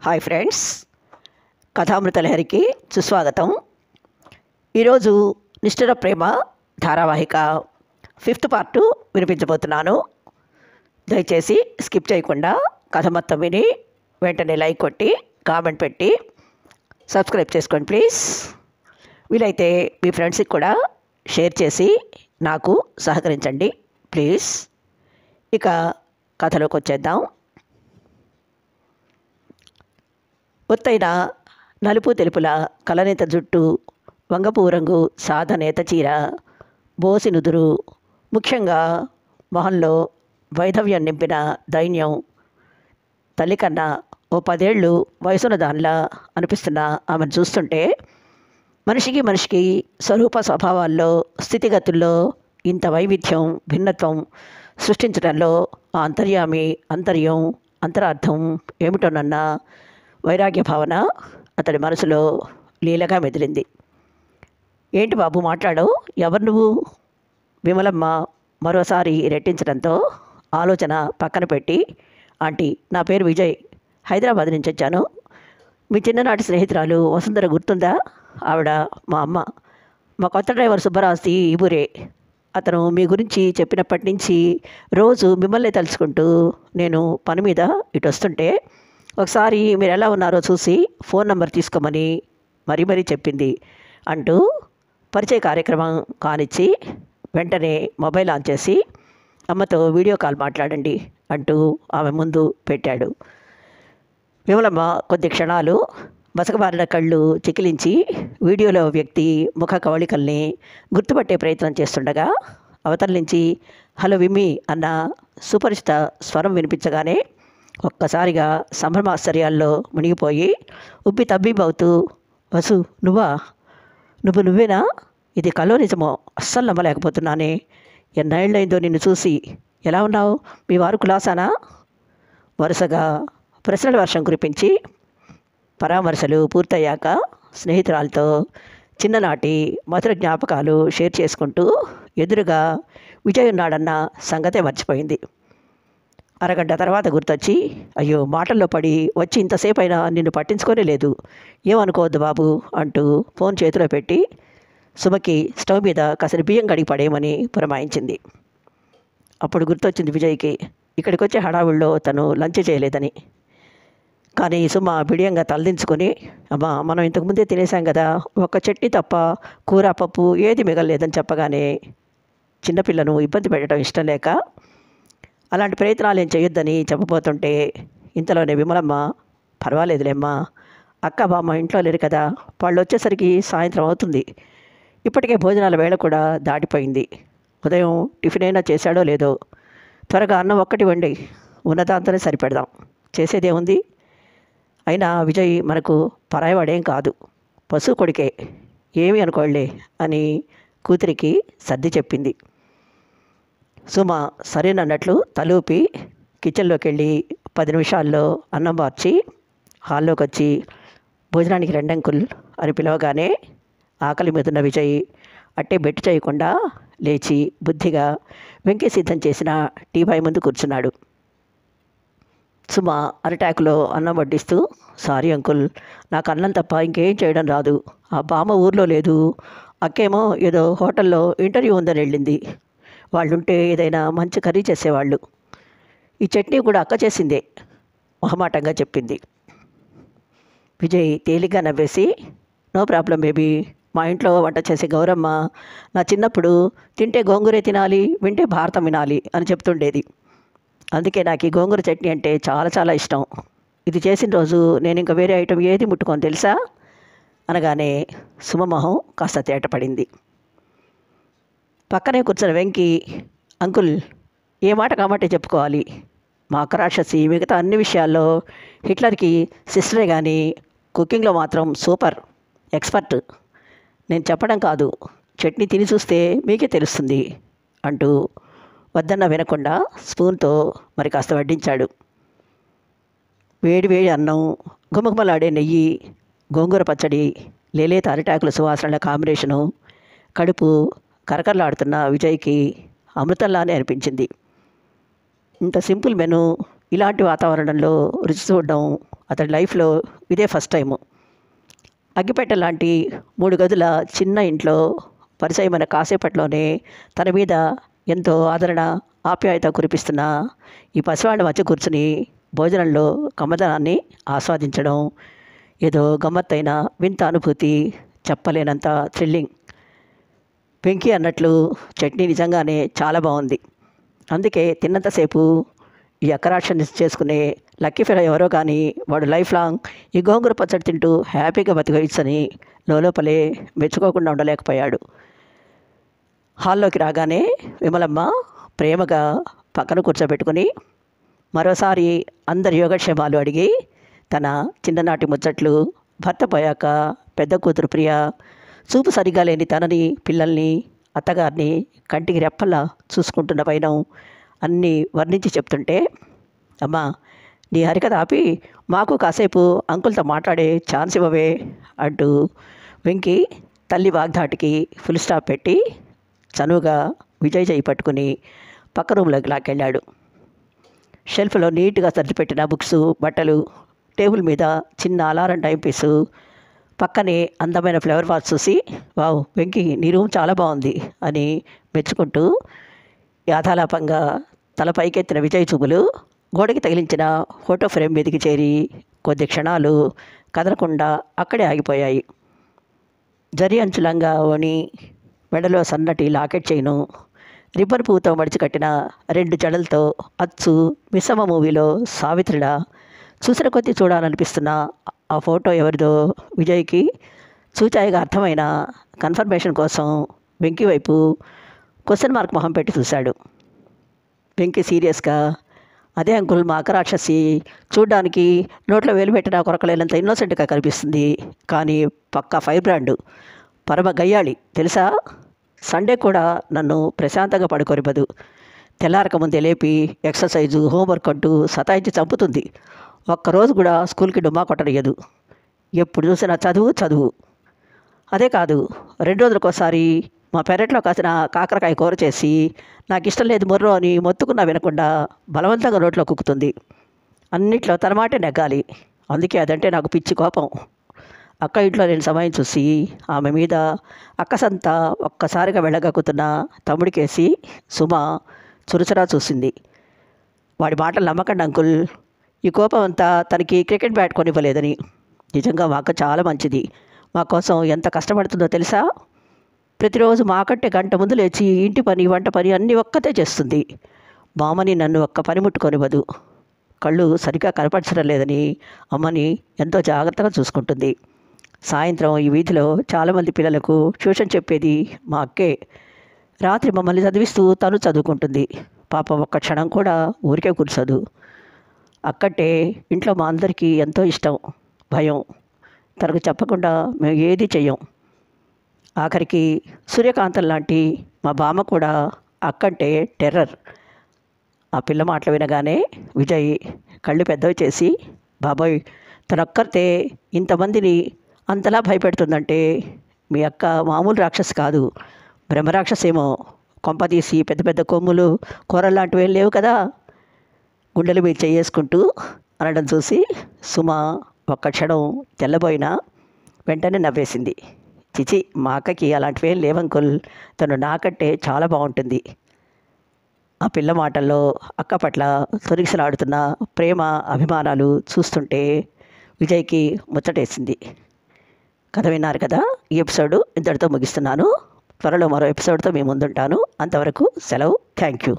Hi friends, కథామృత లహరికి సుస్వాగతం. ఈరోజు నిష్ఠుర ప్రేమ ధారావాహిక 5th పార్ట్ వినిపించబోతున్నాను. దయచేసి స్కిప్ చేయకుండా కథ మొత్తం విని వెంటనే లైక్ కొట్టి కామెంట్ పెట్టి సబ్స్క్రైబ్ చేసుకోండి ప్లీజ్. వీలైతే మీ ఫ్రెండ్స్కి కూడా షేర్ చేసి నాకు సహకరించండి ప్లీజ్. ఇక కథలోకి వచ్చేద్దాం. ఒత్తైన నలుపు తెలుపుల కలనేత జుట్టు, వంగపూ రంగు సాధనేత చీర, బోసి నుదురు, ముఖ్యంగా మొహంలో వైధవ్యం నింపిన దైన్యం, తల్లి కన్నా ఓ 10 ఏళ్ళు వయసున్న దానిలా అనిపిస్తున్న ఆమెను చూస్తుంటే మనిషికి స్వరూప స్వభావాల్లో స్థితిగతుల్లో ఇంత వైవిధ్యం భిన్నత్వం సృష్టించడంలో ఆ అంతర్యం అంతరార్థం ఏమిటోనన్న వైరాగ్య భావన అతడి మనసులో లీలగా మెదిలింది. ఏంటి బాబు మాట్లాడవు, ఎవరు నువ్వు? విమలమ్మ మరోసారి రెట్టించడంతో ఆలోచన పక్కన పెట్టి, ఆంటీ నా పేరు విజయ్, హైదరాబాద్ నుంచి వచ్చాను. మీ చిన్ననాటి స్నేహితురాలు వసుంధర గుర్తుందా? ఆవిడ మా అమ్మ. మా కొత్త డ్రైవర్ సుబ్బరాజ్ది ఈ ఊరే. అతను మీ గురించి చెప్పినప్పటి నుంచి రోజు మిమ్మల్ని తలుచుకుంటూ నేను పని మీద ఇటు వస్తుంటే ఒకసారి మీరు ఎలా ఉన్నారో చూసి ఫోన్ నంబర్ తీసుకోమని మరీ చెప్పింది అంటూ పరిచయ కార్యక్రమం కానిచ్చి వెంటనే మొబైల్ ఆన్ చేసి అమ్మతో వీడియో కాల్ మాట్లాడండి అంటూ ఆమె ముందు పెట్టాడు. విమలమ్మ కొద్ది క్షణాలు మసకబారిన కళ్ళు చికిలించి వీడియోలో వ్యక్తి ముఖ కవళికల్ని గుర్తుపట్టే ప్రయత్నం చేస్తుండగా అవతల నుంచి హలో విమ్మి అన్న సుపరిచిత స్వరం వినిపించగానే ఒక్కసారిగా సంభ్రమాశ్చర్యాల్లో మునిగిపోయి ఉబ్బి తబ్బిబ్బవుతూ, వసు నువ్వేనా? ఇది కలో నిజమో? అస్సలు నమ్మలేకపోతున్నానే. ఎన్నేళ్ళైందో నిన్ను చూసి. ఎలా ఉన్నావు? మీ వారు కులాసానా? వరుసగా ప్రశ్నల వర్షం కురిపించి పరామర్శలు పూర్తయ్యాక స్నేహితురాలతో చిన్ననాటి మధుర జ్ఞాపకాలు షేర్ చేసుకుంటూ ఎదురుగా విజయ్ ఉన్నాడన్న సంగతే మర్చిపోయింది. అరగంట తర్వాత గుర్తొచ్చి, అయ్యో మాటల్లో పడి వచ్చి ఇంతసేపు అయినా నిన్ను పట్టించుకోనే లేదు, ఏమనుకోవద్దు బాబు అంటూ ఫోన్ చేతిలో పెట్టి సుమకి స్టవ్ మీద కాసిన బియ్యం కడిగి పడేయమని పురమాయించింది. అప్పుడు గుర్తొచ్చింది విజయ్కి ఇక్కడికి వచ్చే హడావుల్లో తను లంచ్ చేయలేదని. కానీ సుమ బిడియంగా తలదించుకొని, అమ్మా మనం ఇంతకుముందే తినేసాం కదా, ఒక్క చట్నీ తప్ప కూర పప్పు ఏది మిగలలేదని చెప్పగానే చిన్నపిల్లను ఇబ్బంది పెట్టడం ఇష్టం లేక అలాంటి ప్రయత్నాలు ఏం చేయొద్దని చెప్పబోతుంటే ఇంతలోనే విమలమ్మ, పర్వాలేదులేమ్మా, అక్క బామ్మ ఇంట్లో లేరు కదా, వాళ్ళు వచ్చేసరికి సాయంత్రం అవుతుంది. ఇప్పటికే భోజనాల వేళ కూడా దాటిపోయింది. ఉదయం టిఫిన్ అయినా చేశాడో లేదో, త్వరగా అన్నం ఒక్కటి వండి ఉన్నదాంతోనే సరిపెడదాం, చేసేదేముంది. అయినా విజయ్ మనకు పరాయవాడేం కాదు, పశువు కొడుకే, ఏమీ అనుకోళ్లే అని కూతురికి సర్ది చెప్పింది. సుమ సరేనన్నట్లు తలూపి కిచెన్లోకి వెళ్ళి 10 నిమిషాల్లో అన్నం మార్చి హాల్లోకి వచ్చి భోజనానికి రెండంకుల్ అని పిలవగానే ఆకలి మీదున్న విజయ్ అట్టే బెట్టు చేయకుండా లేచి బుద్ధిగా వెంకి సిద్ధం చేసిన టీపాయ్ ముందు కూర్చున్నాడు. సుమ అరిటాకులో అన్నం వడ్డిస్తూ, సారీ అంకుల్, నాకు అన్నం తప్ప ఇంకేం చేయడం రాదు. ఆ బామ్మ ఊర్లో లేదు, అక్కేమో ఏదో హోటల్లో ఇంటర్వ్యూ ఉందని వెళ్ళింది. వాళ్ళుంటే ఏదైనా మంచి కర్రీ చేసేవాళ్ళు. ఈ చట్నీ కూడా అక్క చేసిందే మొహమాటంగా చెప్పింది. విజయ్ తేలిగ్గా నవ్వేసి, నో ప్రాబ్లం బేబీ, మా ఇంట్లో వంట చేసే గౌరమ్మ నా చిన్నప్పుడు తింటే గోంగూరే తినాలి, వింటే భారతం వినాలి అని చెప్తుండేది. అందుకే నాకు ఈ గోంగూర చట్నీ అంటే చాలా చాలా ఇష్టం. ఇది చేసిన రోజు నేను ఇంకా వేరే ఐటెం ఏది ముట్టుకోని తెలుసా అనగానే సుమమొహం కాస్త తేటపడింది. పక్కనే కూర్చున్న వెంకి, అంకుల్ ఏ మాట కామాటే చెప్పుకోవాలి, మా అక్క రాక్షసి మిగతా అన్ని విషయాల్లో హిట్లర్కి సిస్టరే కానీ కుకింగ్లో మాత్రం సూపర్ ఎక్స్పర్ట్. నేను చెప్పడం కాదు, చట్నీ తిని చూస్తే మీకే తెలుస్తుంది అంటూ వద్దన్న వినకుండా స్పూన్తో మరి కాస్త వడ్డించాడు. వేడి అన్నం, గుమగుమలాడే నెయ్యి, గోంగూర పచ్చడి, లేలేత అరిటాకుల సువాసనల కాంబినేషను కడుపు కరకరలాడుతున్న విజయ్కి అమృతంలానే అనిపించింది. ఇంత సింపుల్ మెను ఇలాంటి వాతావరణంలో రుచి చూడడం అతడి లైఫ్లో ఇదే ఫస్ట్ టైము. అగ్గిపెట్ట లాంటి 3 గదుల చిన్న ఇంట్లో పరిచయమైన కాసేపట్లోనే తన మీద ఎంతో ఆదరణ, ఆప్యాయత కురిపిస్తున్న ఈ పసివాళ్ళ మధ్య కూర్చుని భోజనంలో కమ్మదనాన్ని ఆస్వాదించడం ఏదో గమ్మత్తైన వింత అనుభూతి, చెప్పలేనంత థ్రిల్లింగ్. వెంకీ అన్నట్లు చట్నీ నిజంగానే చాలా బాగుంది. అందుకే తిన్నంతసేపు ఈ అకరాక్షన్ చేసుకునే లక్కీ ఫెలో ఎవరో కానీ వాడు లైఫ్ లాంగ్ ఈ గోంగూర పచ్చడి తింటూ హ్యాపీగా బతికోవచ్చని లోపలే మెచ్చుకోకుండా ఉండలేకపోయాడు. హాల్లోకి రాగానే విమలమ్మ ప్రేమగా పక్కన కూర్చోబెట్టుకుని మరోసారి అందరి యోగక్షేమాలు అడిగి తన చిన్ననాటి ముచ్చట్లు, భర్త పోయాక పెద్ద కూతురు ప్రియ, చూపు సరిగా లేని తనని, పిల్లల్ని, అత్తగారిని కంటికి రెప్పల్లా చూసుకుంటున్న పైన అన్నీ వర్ణించి చెప్తుంటే, అమ్మా నీ హరికథ ఆపి మాకు కాసేపు అంకుల్తో మాట్లాడే ఛాన్స్ ఇవ్వవే అంటూ వెంకీ తల్లి వాగ్దాటికి ఫుల్ స్టాప్ పెట్టి చనువుగా విజయ్ చేయి పట్టుకుని పక్క రూమ్లోకి లాక్కెళ్ళాడు. షెల్ఫ్లో నీట్గా సర్దిపెట్టిన బుక్స్, బట్టలు, టేబుల్ మీద చిన్న అలారం టైం పీసు, పక్కనే అందమైన ఫ్లవర్ వాజ్ చూసి, వావ్ వెంకీ నీ రూమ్ చాలా బాగుంది అని మెచ్చుకుంటూ యాథాలాపంగా తల పైకెత్తిన విజయ్ చూపులు గోడకి తగిలించిన ఫోటో ఫ్రేమ్ మీదకి చేరి కొద్ది క్షణాలు కదలకుండా అక్కడే ఆగిపోయాయి. జరి అంచులంగా ఓని మెడలో సన్నటి లాకెట్ చైను, రిబ్బన్ పువ్వుతో మడిచి కట్టిన 2 జడలతో అచ్చు మిస్సమ్మ మూవీలో సావిత్రిలా చూసిన కొద్దీ చూడాలనిపిస్తున్న ఆ ఫోటో ఎవరిదో విజయ్కి చూచాయిగా అర్థమైన కన్ఫర్మేషన్ కోసం వెంకీ వైపు క్వశ్చన్ మార్క్ మొహం పెట్టి చూశాడు. వెంకీ సీరియస్గా, అదే అంకుల్ మా అకరాక్షసి చూడ్డానికి నోట్లో వేలు పెట్టినా కొరకలేనంత ఇన్నోసెంట్గా కనిపిస్తుంది, కానీ పక్కా ఫైర్ బ్రాండు, పరమ గయ్యాళి తెలుసా. సండే కూడా నన్ను ప్రశాంతంగా పడుకోనివ్వదు. తెల్లారక ముందే లేపి ఎక్సర్సైజు, హోంవర్క్ అంటూ సతాయించి చంపుతుంది. ఒక్కరోజు కూడా స్కూల్కి డుమ్మా కొట్టనియదు. ఎప్పుడు చూసినా చదువు. అదే కాదు, 2 రోజులకోసారి మా పెరట్లో కాసిన కాకరకాయ కూర చేసి నాకు ఇష్టం లేదు మొర్రో అని మొత్తుకున్నా వినకుండా బలవంతంగా నోట్లో కుక్కుతుంది. అన్నిట్లో తన మాటే నెగ్గాలి. అందుకే అదంటే నాకు పిచ్చి కోపం. అక్క ఇంట్లో నేను సమయం చూసి ఆమె మీద అక్కసంతా ఒక్కసారిగా వెళ్ళగక్కుతున్న తమ్ముడికేసి సుమ చురుచురా చూసింది. వాడి మాటలు నమ్మకండి అంకుల్, ఈ కోపం అంతా తనకి క్రికెట్ బ్యాట్ కొనివ్వలేదని. నిజంగా మా అక్క చాలా మంచిది. మా కోసం ఎంత కష్టపడుతుందో తెలుసా. ప్రతిరోజు మాకంటే గంట ముందు లేచి ఇంటి పని, వంట పని అన్నీ ఒక్కతే చేస్తుంది. మామని నన్ను ఒక్క పని ముట్టుకొనివ్వదు. కళ్ళు సరిగ్గా కనపరచడం లేదని అమ్మని ఎంతో జాగ్రత్తగా చూసుకుంటుంది. సాయంత్రం ఈ వీధిలో చాలామంది పిల్లలకు ట్యూషన్ చెప్పేది మా అక్కే. రాత్రి మమ్మల్ని చదివిస్తూ తను చదువుకుంటుంది. పాపం ఒక్క క్షణం కూడా ఊరికే కూర్చోదు. అక్కంటే ఇంట్లో మా అందరికీ ఎంతో ఇష్టం, భయం. తనకు చెప్పకుండా మేము ఏది చెయ్యం. ఆఖరికి సూర్యకాంతం లాంటి మా బామ్మ కూడా అక్కంటే టెర్రర్. ఆ పిల్ల మాటలు వినగానే విజయ్ కళ్ళు పెద్దవి చేసి, బాబోయ్ తనొక్కరితే ఇంతమందిని అంతలా భయపెడుతుందంటే మీ అక్క మామూలు రాక్షసి కాదు, బ్రహ్మరాక్షసేమో. కొంపదీసి పెద్ద పెద్ద కొమ్ములు, కూరల్లాంటివి ఏం లేవు కదా. గుండెల మీద చేసుకుంటూ అనడం చూసి సుమ ఒక్క క్షణం తెల్లబోయినా వెంటనే నవ్వేసింది. చిచి, మా అక్కకి అలాంటివేం లేవంకుల్, తను నాకంటే చాలా బాగుంటుంది. ఆ పిల్ల మాటల్లో అక్క పట్ల తొరిగిసలాడుతున్న ప్రేమ, అభిమానాలు చూస్తుంటే విజయ్కి ముచ్చటేసింది. కథ విన్నారు కదా. ఈ ఎపిసోడు ఇంతటితో ముగిస్తున్నాను. త్వరలో మరో ఎపిసోడ్తో మీ ముందుంటాను. అంతవరకు సెలవు. Thank you.